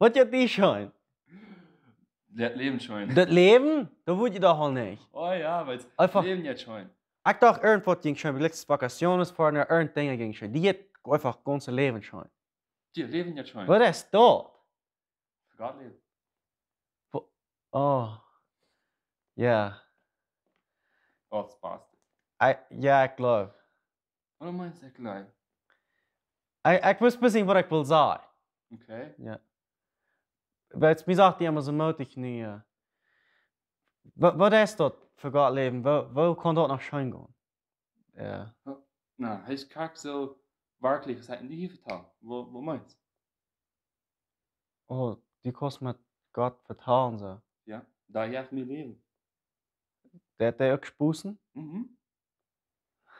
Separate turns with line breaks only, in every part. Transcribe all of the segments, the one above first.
Wat je die schon?
Das Leben schon.
Das Leben? Da wollt ihr doch auch nicht.
Oh ja, weil
Einfach-
das Leben jetzt schon.
Ich dachte, irgendwas ging schon, wie letztes Vakationspartner, irgend Dinge ging schon. Die hat einfach das ganze Leben schon.
Die leben jetzt schon.
Was ist das?
Für Gott leben.
Oh. Ja.
Oh, das passt.
Ja, ich glaube.
Was meinst du gleich?
Ich muss ein bisschen, was ich will sagen.
Okay.
Ja. Weil mir sagt die immer so mutig nie. Was ist das für Gott leben? Wo kann das noch schön gehen? Ja.
Nou, hij is kijk zo werkelijk gezegd in die hier vertalen. Wat meinst
Oh, die kannst mit Gott vertrauen so.
Ja, da heeft mijn leven.
Der hat auch gespussen.
Mhm.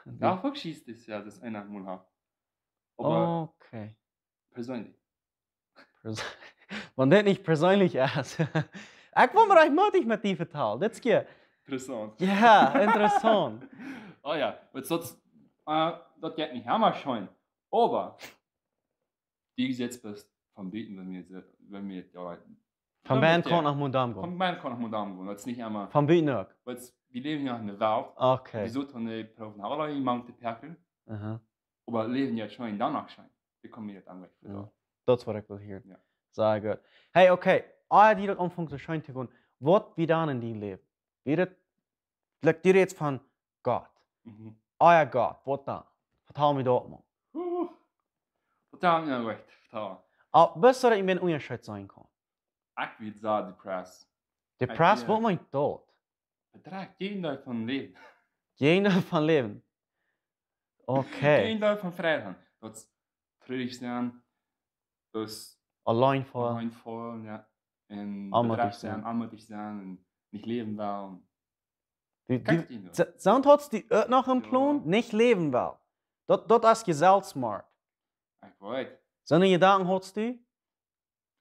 Daarvoor schießt es ja, das einer mal hat. Aber
Okay.
persönlich.
Man das nicht persönlich ist. Ich will mir euch mutig mit die vertrauen. Das geht.
Interessant.
Ja, interessant.
Oh ja, want dat geht nicht helemaal schön. Aber die gesetzt bist von Beten, wenn wir ja,
Van Bern kan nach Mondam
von
gehen.
Bern kann nach Modam gehen. Das ist nicht einmal.
Van Buiten ook.
Weil wir leben ja in der Welt.
Okay.
Wir sollten nicht proben allerlei Mangel perkeln.
Uh-huh.
Aber leben ja schon danach schein. Wir kommen jetzt an weg.
Ja. Dat is wat ik wil horen.
Ja.
Sehr gut. Hey, okay. Als die dat anfangen zu schön zu gehen, was wie dann in die Leben? Wie das, like, die redet von Gott.
Mhm.
Ja, Gott, was dann? Vertel mir das mal.
Vertel mir nou echt. Vertel.
Aber bis so, dass ich mir einen Unterschied sein kann.
Ich will sagen, depressed.
Depressed,
Ja.
was meint das?
Bedreigt jeden Tag von Leben.
Jene van Leben. Okay.
Jeden Tag von Freiheit. Das traurig sein. Das
Allein vor.
allein voll, ja. Und
Armutlich
bedreigt
sein.
sein, armutlich sein und nicht leben wollen.
Die,
die nog?
Zijn dat die ook nog een plan?
Ja.
Niet leven wel. Dat is je zelfsmart.
Ich weiß.
Zijn er gedanken hast du?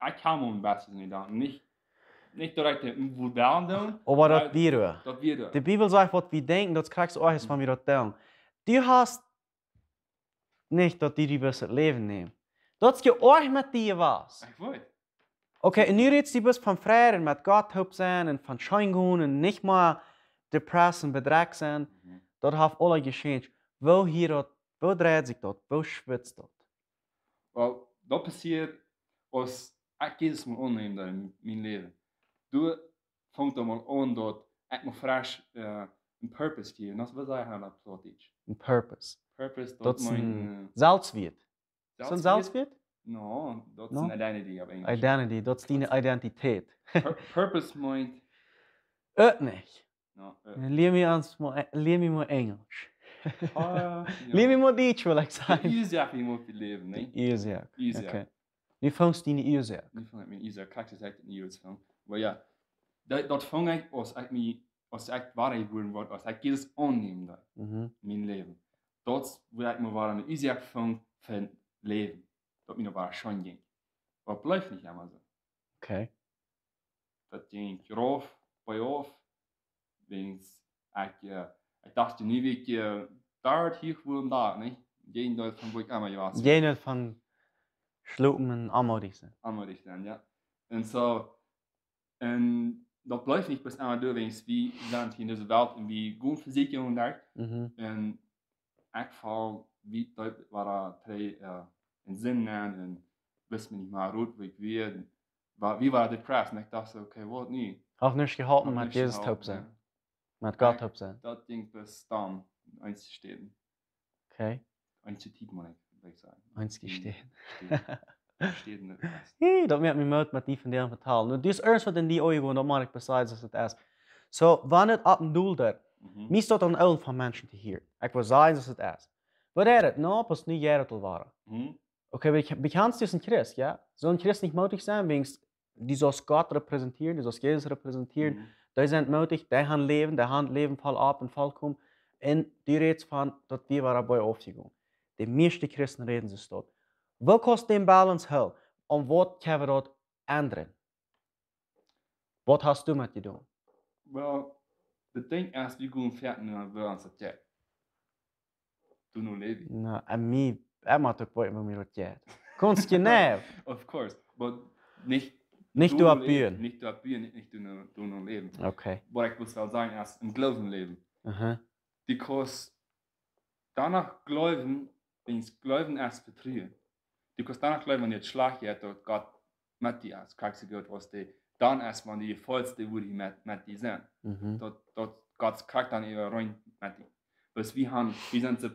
Ich kann mir ein besseres Gedanken. Nicht direkt wo werden doen.
Aber das wir auch.
Dat wir
Die
doen.
Bibel sagt, was wir denken, das kriegst du auch von mir das denken. Du hast nicht, dass die das Leben nehmen. Das ist ja auch mit dir was.
Ich weiß.
Okay, und nu redest du bist von Freiheit und mit Gott hoop sein und von Schein gehen und nicht mal depressed und bedreckt sein.
Mhm.
Das hat alles geschehen. Wo hier dat, wo dreht sich das, wo schwitzt das?
Wel, dat passiert als ik jedes Mal anneem in mijn leven. Du fängt dan mal an, dat ik me fresh een purpose geef. Dat is wat ik aan op Plattdeutsch.
Ein Purpose.
Purpose,
Dat
dat
is
mijn...
een Salzwiert. Is dat een Salzwiert?
No, dat is
No?
een identity op Engels.
Identity, dat is die Identität.
Purpose meint...
Ook niet.
No,
Leer me maar Engels. Leer me maar Deutsch, wil ik
De
zeggen.
Ursache in mijn leven, nee?
Ursache.
Ursache.
Okay. Nu vangst die Ursache.
Nu vang ik mijn Ursache. Kijk, dat is echt een Ursache van. Maar ja, dat vang ik als ik waarheid worden wordt, als ik jedes aanneem dat.
Mhm.
Mijn leven. Dat is waar ik me waar een Ursache van leven. Dat me nog waar schon ging. Maar het blijft niet helemaal zo.
Okay.
Dat ging rauf, bij af. Wens ik dacht nu week daar hier gewoon daar, nee? Geen dat van waar ik aan mij was.
Jene van Schlupen en Amorisen.
Aanmoedig dan, ja. En zo, en dat blijft niet pas aan de wens wie zijn in deze wereld en wie goed verzekering daar.
Mhm.
En ik val wie dat waar twee een zin aan en wist me niet maar goed wie ik weer. Wie war depressed? En ik dacht, oké, wat nu?
Auch nicht gehalten
Hab
mit
nicht
Jesus
gehalten,
Taub sein.
ja.
Mit Gott Taub sein.
Dat ding bis dan einzustehen.
Okay.
Einzutieten, moet ik zeggen.
Eins gestehen.
Stehen nicht fest.
Hey, dat met me met die van die vertalen. Nu, dus eerst wat in die ogen gaan, dat mag ik besides als het is. So, wanneer het op een doel dat, mij staat een oud van mensen te hier. Ik wil zeggen als het is. Wat is het? Nou, pas nu jij het al waren. Okay, bekennst du ein Christ, ja? Soll ein Christ nicht mutig sein, wegen die soll Gott repräsentieren, die soll Jesus repräsentieren, die sind mutig, die haben Leben fall ab und fall kommen. Und die redet von, dass wir dabei aufgegangen. Die meisten Christen reden sich dort. Wo kostet den Balance hell? Und was können wir dort ändern? Was hast du mit dir tun?
Wel, de ding is, wie gaan verder naar wel aan het tijd. Doe nou leven.
Nou, en mij, ik moet ook bij me met je. Konst je neef?
Of course, but Nicht
Nicht
doen
door
en leven.
buren.
Nicht door buren, nicht doen en leven.
Okay.
Wat ik wil sagen, ist ein Glaubenleben.
Aha.
Because danach glauben, wenn es glauben erst betrügen. Because danach glauben, wenn ihr Schlag hat, dort Gott mit dir ist, kriegst du Gott, was die, dann erst mal die vollste, wo die mit dir sind.
Mhm.
Dort Gott kriegt dann ihre rein mit dir. Was wir sind so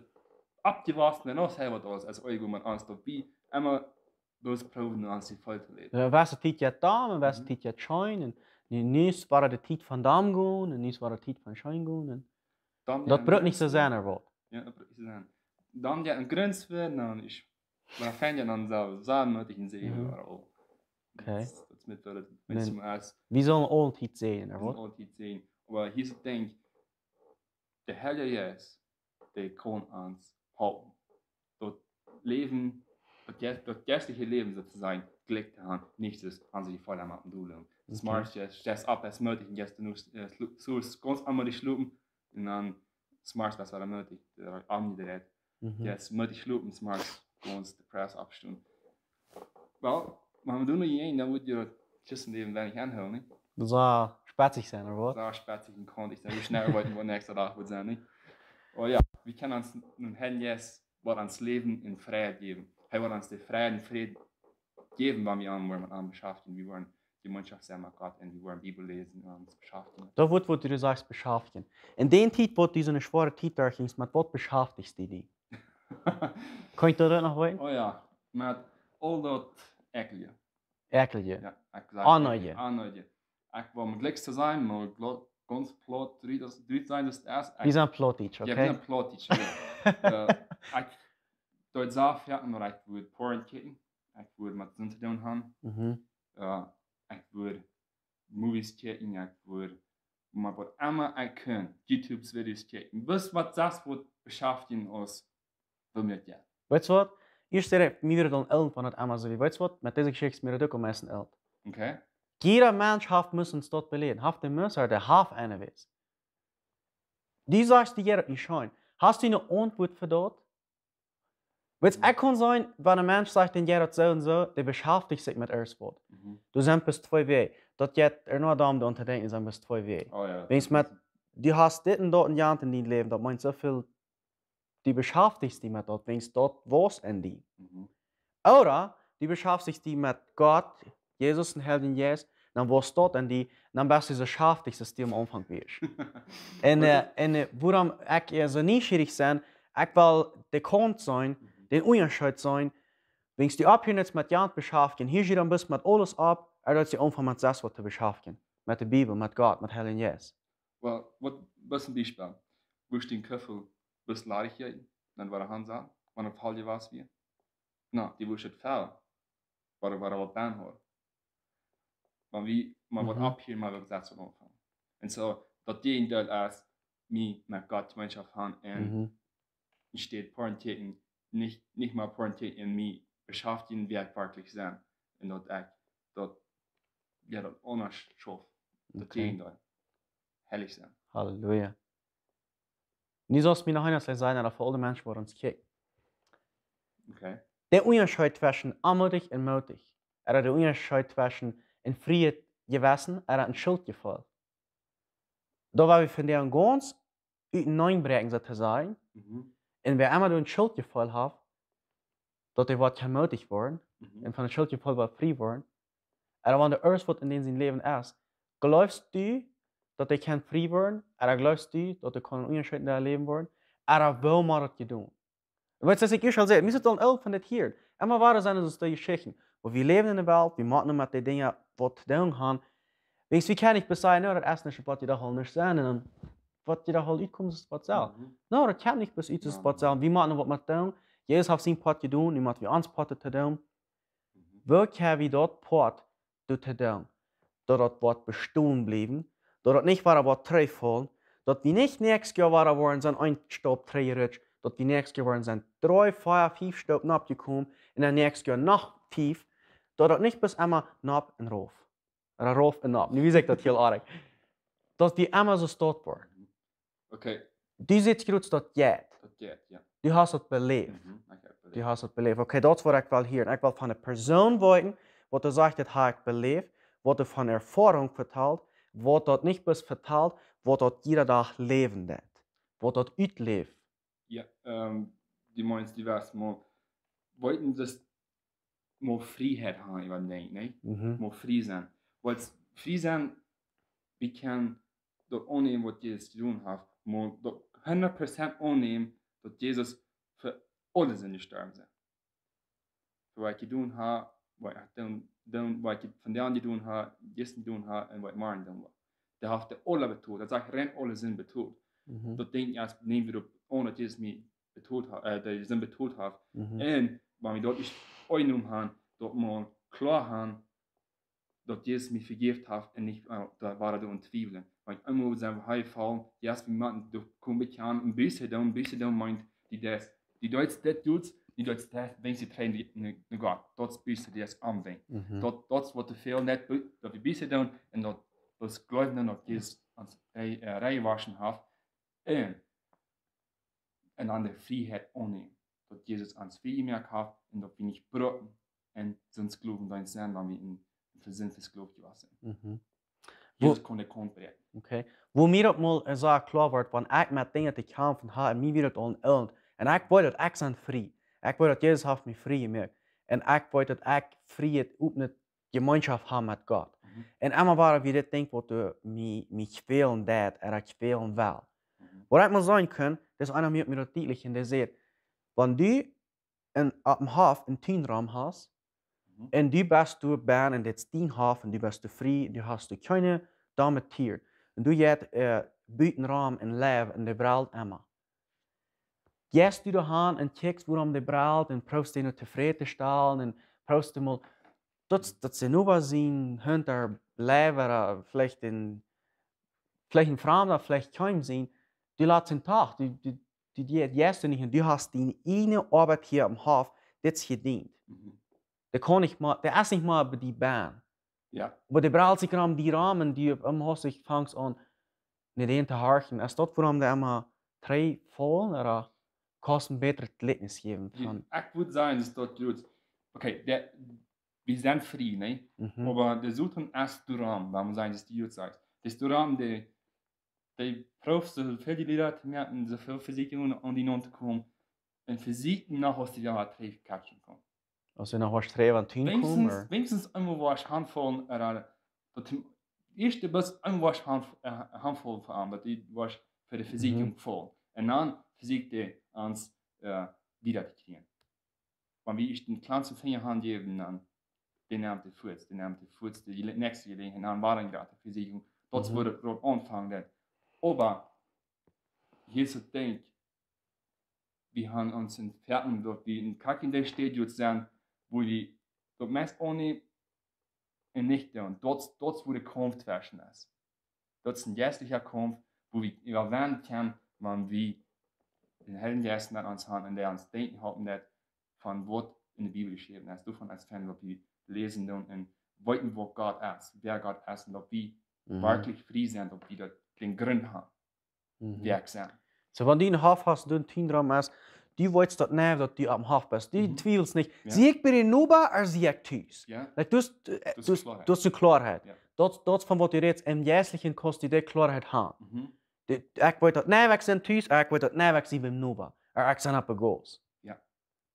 abgewaschen und auch selber da, als euch, wo man Angst hat, wie immer bloß proben, ans die voll zu leben.
Was het tijd je dam en was het tijd je schoen en nu waren de tijd van dam gaan en nu waren de tijd van schoen gaan en dat braucht nicht so sein, wat.
Ja, dat braucht nicht so sein. Dann ja ein Grünz werden, dann ist, man fängt ja dann so, sahnmütigen Segen
Mhm.
oder auch.
Okay.
Das mit der, wenn es mal als,
Wie sollen alle tijd zijn,
das
wat?
ist auch die sehen. Aber hier ist das Ding, der Herr Jesus, der kann uns halten. Dort Leben, das geistliche Leben sozusagen, gelegt haben, nichts an sich voll am Abendulung. Das machst du jetzt ab, als möglich, und jetzt nur so ganz einmal die schlupen, und dann smarts was war möglich, der angedreht. Jetzt möglich schlupen, smarts ganz die Press abstunden. Well, maar we doen nog één, dan moet je dat tussen even weinig aanhouden. Ne?
Dat zou spatzig zijn, wat?
Dat is spät in Kontext, wie schnell wollten wir nächster Tag wird sein. Ne? Aber ja, wir können uns nun Herrn Jesus, was uns Leben in Freiheit geben. Er wird uns die Freiheit und Frieden geben, wenn wir an beschäftigen. Wir wollen die Mannschaft sehr mit Gott und wir wollen Bibel lesen und uns beschäftigen.
Da wird, was du sagst, beschäftigen. In den Zeit, wo du so eine schwere Zeit durchgingst, mit was beschäftigst du dich? Könnt ihr das noch weiter?
Oh ja, met al dat eklige.
Ekelje.
Ja, ik
Aanhouden.
Aanhouden. Ik wil mijn gelijkste zijn, maar ganz plat, drie zijn, dat is het eerste.
Wie zijn plotisch,
Ja, wir
okay?
sind plotisch. Ja. Ich dort sah fertig, aber ich würde Porn kicken. Ich würde mit Sinn zu tun haben. Ich würde Movies kicken. Ich würde mal was immer ich kann. YouTube-Videos kicken. Bis was das wird beschäftigen uns, womit ja.
Weißt du was? Eerst zeg mir wieder dan elf van het Amazon. Weißt du was? Met deze geschichte is mir ook am meisten elf.
Okay?
Jeder Mensch hat müssen es dort belegen. Haft den Messer, der Haf eine weiß. Die sagst du jeder nicht schon. Hast du eine Antwort für dort? Weil es kann sein, wenn ein Mensch sagt, den jeder so und so, der beschäftigt sich mit Earthsport. Du sind bis 2 Wege. Dort jetzt nur darum, du unterdenken, sind bis 2 Wege.
Oh ja.
Wenn es mit, du hast dit und dort ein Jahr in dein Leben, das meint so viel, du beschäftigst dich mit dort, wenn es dort was in die. Oder du beschäftigst dich mit Gott, Jesus und Herrn Jesus, dann was dort in die, dann bist du so beschäftigt, dass du am Anfang bist. Und worum ich so neugierig bin, ich will der Kant sein, den Unterschied sein, wenn du abhören jetzt mit Jan beschäftigen, hier steht ein bisschen mit alles ab, als du anfangen mit das, was zu beschäftigen. Mit der Bibel, mit Gott, mit Herrn Jesus.
Well, was ein Beispiel? Wo ich den Köffel bis lade ich hier, dann war der Hand an, wann er Fall was wir. Na, die wo schon fell, war er was dann hat. Man wird abhören, man wird das anfangen. Und so, dat die in Teil als mich mit Gott Gemeinschaft haben und steht Porntäten, nicht mal Porntäten in mich beschäftigen, wie ich wirklich sein. Und dort anders schafft. Dat die in Teil hellig sein.
Halleluja. Nu zoals mir noch einer sein, dass für alle Menschen, die uns kicken.
Okay.
Der Unterschied zwischen anmutig und mutig. Der Unterschied zwischen ein freies Gewissen und ein Schuldgefühl. Da war wir von der ganz hineinbringen, sozusagen. Und wer immer ein Schuldgefühl hat, dass er kein mutig worden, und von dem Schuldgefühl war frei worden. Aber wenn der erste Wort in dem sein Leben ist, glaubst du, dass er kein frei worden, oder glaubst du, dass er keinen Unterschied in deinem Leben worden, oder will man das tun? Weißt du, was ich schon sehe, wir sind dann elf von das hier. Immer wahr sein, dass die Geschichten, wo wir leben in der Welt, wir machen mit den Dingen, die wir tun haben. Weißt du, wir können nicht sagen, no, das ist nicht, was die da halt nicht sein, und was die da halt uitkommt, ist was selber. No, das kann nicht bis iets was selber. Wir machen, was wir tun. Jesus hat sein Part getan, und wir uns Part zu tun. Wo können wir dort Part zu tun? Dass das Wort bestehen bleiben, dass das nicht war, was treffen, dass wir nicht nächstes Jahr waren, sondern ein Stopp, 3 Rutsch, dass wir nächstes Jahr waren, sind 3, 4, 5 Stopp nachgekommen, und dann nächstes Jahr noch 5, dass das nicht bis immer nach und rauf. Oder rauf und nach. Wie sagt das hier arg? Dass die immer so dort waren.
Okay.
Du sitzt gerade dort jetzt.
Dat geht, ja.
Du hast es beleefd. Du hast es beleefd. Okay, dat is wat ik wil hier. Ik wil van een persoon weten, wat er sagt, dat habe ich beleefd, wat er van Erfahrung vertelt, wat dat niet best vertelt, wat dat jeder dag leven dat, wat dat uitleeft.
Ja, die meinst, die was mal, wollten das mal Freiheit haben, ich denke, ne? Mal frei sein. Weil frei sein, wir können dort annehmen, was Jesus zu tun hat, mal dort 100% annehmen, dass Jesus für alle Sünde gestorben ist. Für was ich tun habe, was ich von denen tun habe, gestern tun habe und was ich morgen tun habe. Der hat alle betont, das sagt, rennt alle Sünde betont. Dat denk ik, als nemen we op dat Jesus mij betoeld hat, der Sinn betoeld hat. Und wenn wir dort nicht eingenommen haben, dort mal klar haben, dass Jesus mich vergibt hat und nicht da war da zweifeln. Weil ich immer sagen, hey, Fall, erst wir machen, du kommst mit an, ein bisschen da meint, die Deutsch das tut, die Deutsch das, wenn sie trainen, ne Gott, dort bist du das anwenden. Dort wird viel nicht, dass wir ein bisschen da und dort das Glauben, dass Jesus uns Reihe waschen hat. En aan de vrijheid aannemen. Dat Jezus ons vrijgemaakt heeft en dat we niet broken en zijn geloven dan zijn, dan we in verzintes geloof gewassen. Jezus kon de kont breken.
Okay. Wo mir dat mal so klar wird, wenn ich mit Dingen zu kämpfen habe, und mir wird an Elend, und ich wollte, dass ich sein frei. Ich wollte, dass Jesus hat mich frei gemacht. Und ich wollte, dass ich Freiheit auf eine Gemeinschaft habe mit Gott. Und immer war wie das denkt, was du mich quälen dat, oder quälen will. Wat ik maar zeggen kan, dat is einer mir dat deutlich in der sagt, wenn du auf dem Hof einen Tuinraum hast, und du bist du bent in dit dein Hof, und du bist du frei, du hast du keine damit Tier, und du hebt Buitenraum en Lev en de Braut immer. Gehst du dahin und checkst, worum de Braut, und proefst dich noch tevreden stellen, und proefst du mal, dat sie nur sehen, hinter Lever, vielleicht ein Fremder, vielleicht kein sehen, die laten Tag, die erste nicht, und du hast die eine Arbeit hier am Hof, das gedient. Der kann nicht mal, der ist nicht mal bei die Bahn.
Ja.
Aber der braucht sich die Rahmen, die am Haus sich fängt an, nicht hin zu harchen. Ist das, warum der immer 3 voll oder kosten besser Erlebnis geben?
Ich würde sagen, dass dort gut. Okay, wir sind frei, ne? Aber der Sultan ist der Rahmen, warum sagen, dass die gut sagt. Das ist der Rahmen, der Prof so viel die Lehrer zu merken, so viel Versicherungen an die Nonte kommen. Und Physik nach aus der Jahr 3 catchen kommen.
Also nach was Treffen an Tun kommen?
Wenigstens einmal was Handvoll, das erste bis einmal was Handvoll von aber die was für die Versicherung voll. Und dann Physik die ans wieder kriegen. Wenn wir den kleinsten Finger Hand geben, dann den nimmt die Fuß, die nächste Gelegenheit, dann war dann gerade die Versicherung. Dort wurde dort anfangen. Aber hier ist das Ding, wir haben uns in Pferden, dort wie in Kakinde Studios sind, wo die dort meist ohne und nicht da. Und dort wo der Kampf zwischen ist. Dort ist ein geistlicher Kampf, wo wir überwenden können, wenn wir den hellen Geist nicht uns haben und der uns denken haben, nicht von Wort in der Bibel geschrieben ist. Davon als Fan, ob wir lesen und wollten, wo Gott ist, wer Gott ist und ob wir wirklich frei sind, ob wir den Grund haben, wer sind.
So, wenn du einen Hof hast, du einen Tuinraum hast, du willst das nicht, dass du am Hof bist. Du zweifelst nicht. Ja. Zie ich bei den Nuba oder zie ich Tüß? Ja. Du hast eine Klarheit. Ja. Das von was du redest, im Jährlichen kannst du die Klarheit haben. Ich will das nicht weg sein Tüß, ich will das nicht weg sein beim Nuba. Oder ich sein auf Goals. Ja.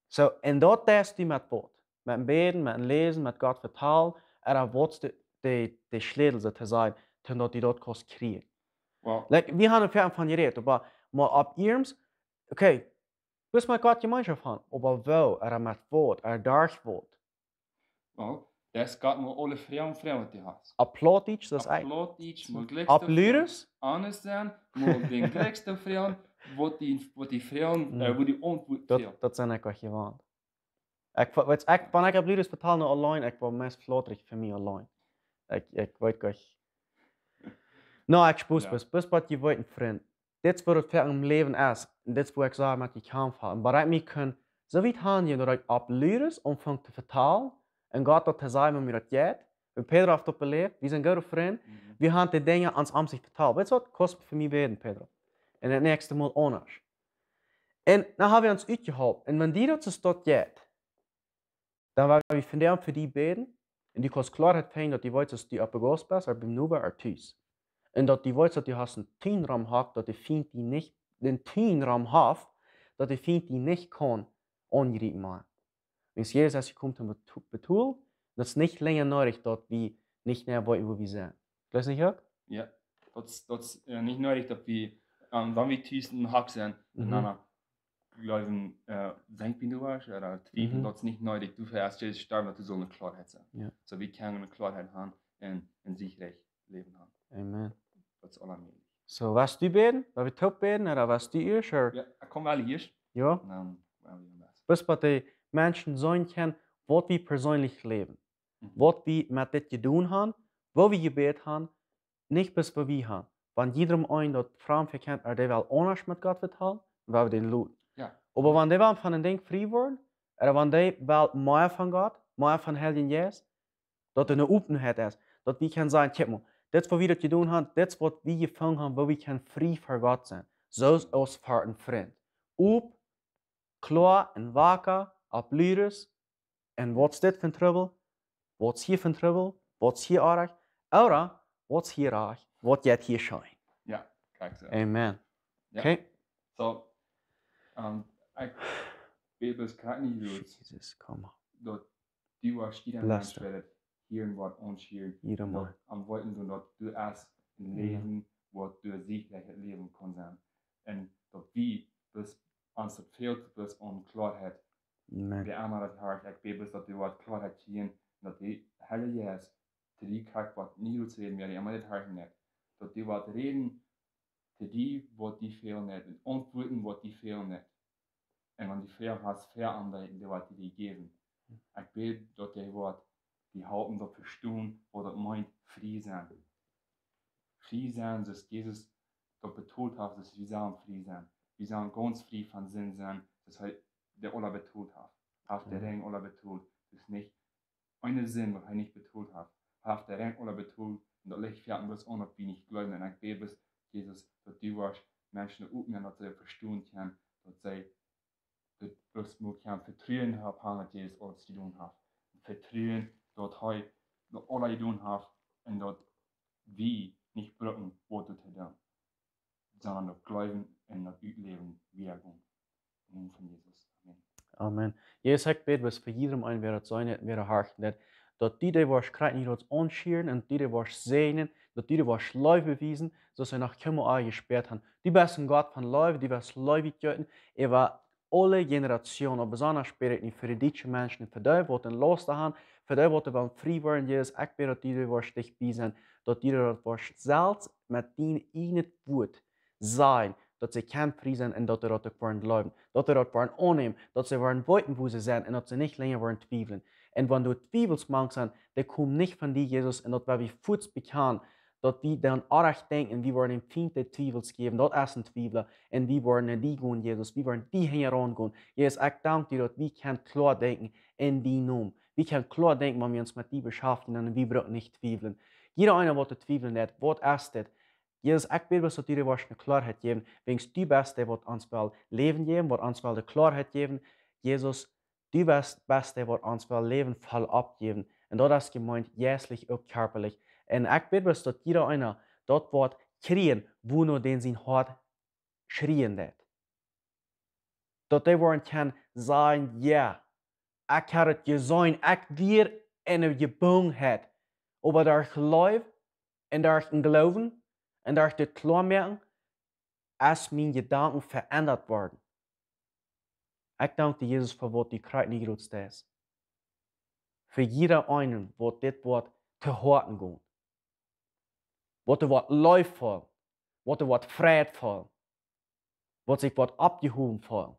So, und dort test du mit Wort. Mit dem Beten, mit dem Lesen, mit Gott vertrauen, oder was die Schlüssel zu sein, dass du dort kannst kriegen. Wow. Like, wir haben viel von geredet, aber mal ab ihrem, okay, bis mit Gott Gemeinschaft haben, aber wo, oder mit Wort, oder durch Wort.
Well, das geht nur alle Frauen, die hast.
Applaud ich, das
eigentlich. Applaud ich, mal
Applaudes?
Anders sein, mal den glücklichsten Frauen, wo die Frauen, wo die Antwort
das sind ich gewohnt. Wenn ich Applaudes vertelle nur allein, ich war meist flotrig für mich allein. Ich weiß gar nicht. No, ich spüre es, bis was ich wollte, Freund. Das, was für ein Leben ist, und das, wo ich sage, dass ich Kampf habe. Und bei mir können, so weit handeln, dass ich Applaudes anfange zu vertellen, und Gott hat zu sagen, wenn mir das geht. Wenn Pedro hat das belebt, wir sind gute Freunde, wir haben die Dinge ans Amsicht verteilt. Weißt du was? Kostet für mich werden, Pedro. Und das nächste Mal anders. Und dann haben wir uns ausgehalten. Und wenn die das dort geht, dann werden wir von dem für die beten. En du kan klarhet vinden dat die weet dat die op de best, er beim Nuba er thuis. En dat die weet dat die has een tuinram hat, dat die vindt die niet, den tuinram hat, dat die vindt die niet kan ongereed maken. Wenn jedes als je komt om het betoel, dat is niet langer nodig dat we niet meer weten wo wir zijn. Klopt niet ook?
Ja, dat is nicht nodig, dass wir, wenn wir tüsten Hack sind, einander glauben, denken du was, oder zweifeln, das ist nicht nodig. Du fährst jetzt sterben, dass du so eine Klarheit sein.
Ja.
So wir können eine Klarheit haben und ein sicheres Leben haben.
Amen.
Das ist allermöglich.
So, was du beden? Was wir top beden? Oder was du eerst?
Ja, ik kom wel hier.
Ja.
En dan gaan we das.
Bis wat die Menschen zijn kennen, wat we persoonlijk leven. Wat we met dit gedaan hebben, wat we gebed hebben, niet bis wat we hebben. Want iedereen een dat vrouw verkent, er die wel anders met God vertellen, waar we den loot.
Ja.
Aber wenn die wel van een ding vrij worden, en wanneer die wel meer van God, meer van Heilige Geest, dat er een openheid is, dat we kunnen zeggen, kijk maar, dit is wat we dat gedaan hebben, dit is wat we gevonden hebben, waar we kunnen vrij voor God zijn. Zoals als voor een vriend. Op, klaar en wakker, op lyrisch. En wat is dit van trouble? Wat is hier van trouble? Wat is hier aardig? Oder, wat is hier aardig? Wat gaat hier schijn?
Ja, kijk zo.
Amen.
Ja.
Oké?
Zo, ik weet dus kijk niet goed.
Jezus, kom maar.
Dat die was ieder mens wil hier wat ons hier.
Ieder man.
Am wollten doen dat du erst een leven wat du sicherlich het leven kon zijn. En dat wie dus ons het veelt dus om klaarheid.
Amen.
De andere dat hart, ik weet dus dat du wat klaarheid zien, dat die hele jas, die kijk wat niet goed zijn meer, die allemaal dit hart net. Dat die wat reden, die wat die veel net, en antwoorden wat die veel net. En dan die veel has veraanwijzen, die wat die geven. Ik weet dat die wat die houden dat verstaan, wat het meint vrij zijn. Vrij zijn, dus Jezus dat betoeld heeft, dus we zijn vrij zijn. We zijn ganz vrij van zin zijn, dus hij de alle betoeld heeft. Hij heeft de ring alle betoeld, dus niet eine zin wat hij niet betoeld heeft. Hij heeft de ring alle betoeld, en dat ligt verder bloß aan dat we niet geloven. En ik weet dus, Jezus, dat die was mensen ook dat ze verstaan kunnen, dat zij dat bloß moet gaan vertrouwen hebben dat Jezus alles gedaan heeft. Vertrouwen dat hij dat alle gedaan heeft en dat we niet brücken, wat het gedaan, sondern dat geloven en dat uitleven wie er komt. In naam van Jezus. Amen.
Amen. Jezus heeft bid, was voor iedereen een weer het zijn, weer een hart, dat die was krijgt niet ons onscheren en die was zegenen, dat die was lief bewijzen, zoals ze nach Kimmel gesperrt haben. Die besten Gott von Liebe, die was liefig götten, war alle Generationen, besonders später nicht für die deutschen Menschen, für die, die den Los haben, für die, die wollen frei werden, Jesus, ich bin, dass die was dich bei sind, dass die was selbst mit ihnen in Wut sein, dass sie kein frei sind und dass sie das wollen glauben, dass sie das wollen annehmen, dass sie wollen weiten, wo sie sind und dass sie nicht länger wollen zweifeln. Und wenn du zweifelst, manchmal, die kommen nicht von dir, Jesus, und das war wie Fuß bekannt, dass wir dann auch denken, wir wollen ihm viele Zweifels geben, das ist ein Zweifler, und wir wollen die gehen, Jesus, wir wollen die herangehen. Jesus, ich danke dir, dass wir klar denken in die Namen. Wir können klar denken, wenn wir uns mit dir beschäftigen, und wir brauchen nicht zweifeln. Jeder einer, der zweifeln hat, was ist das? Jesus, ich bitte, dass du dir eine Klarheit geben, wenn du bist, der uns Leben geben, was uns die Klarheit geben. Jesus, du bist der Beste, der uns Leben voll abgeben. Und das ist gemeint, jährlich und körperlich. Und ich bitte, dass jeder einer dort wird kriegen, wo nur den sein Hart schreien wird. Dass die wollen kann sagen, ja, ich habe es gesehen, ich wir in der Gebungenheit. Aber durch Glaube und durch den Glauben und durch das Klarmerken ist meine Gedanken verändert worden. Ich danke dir, Jesus, für was die Kreuz nicht genutzt ist. Für jeder einen, wo das Wort zu horten geht. Wo das Wort läuft voll. Wo das Wort Freiheit voll. Wo sich Wort abgehoben voll.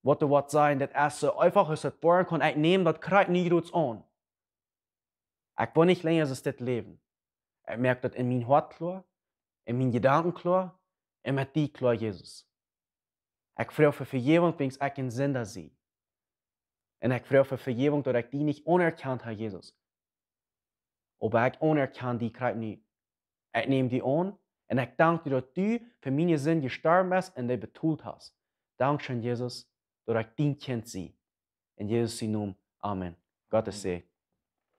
Wo das Wort sein, das ist so einfach, dass es worden kann. Ich nehme das Kreuz nicht genutzt an. Ich will nicht länger das leben. Ich merke das in meinem Hart klar, in meinen Gedanken klar, und mit dir klar, Jesus. Ich freue mich für Vergebung, wenn ich einen Sünder sehe. Und ich freue mich für Vergebung, dass ich die nicht anerkannt habe, Jesus. Aber ich anerkenne die gerade nicht. Ich nehme die an und ich danke dir, dass du für meine Sünden gestorben bist und die betont hast. Dankeschön, Jesus, dass ich dein Kind sehe. In Jesus' Namen. Amen. Gottes Segen.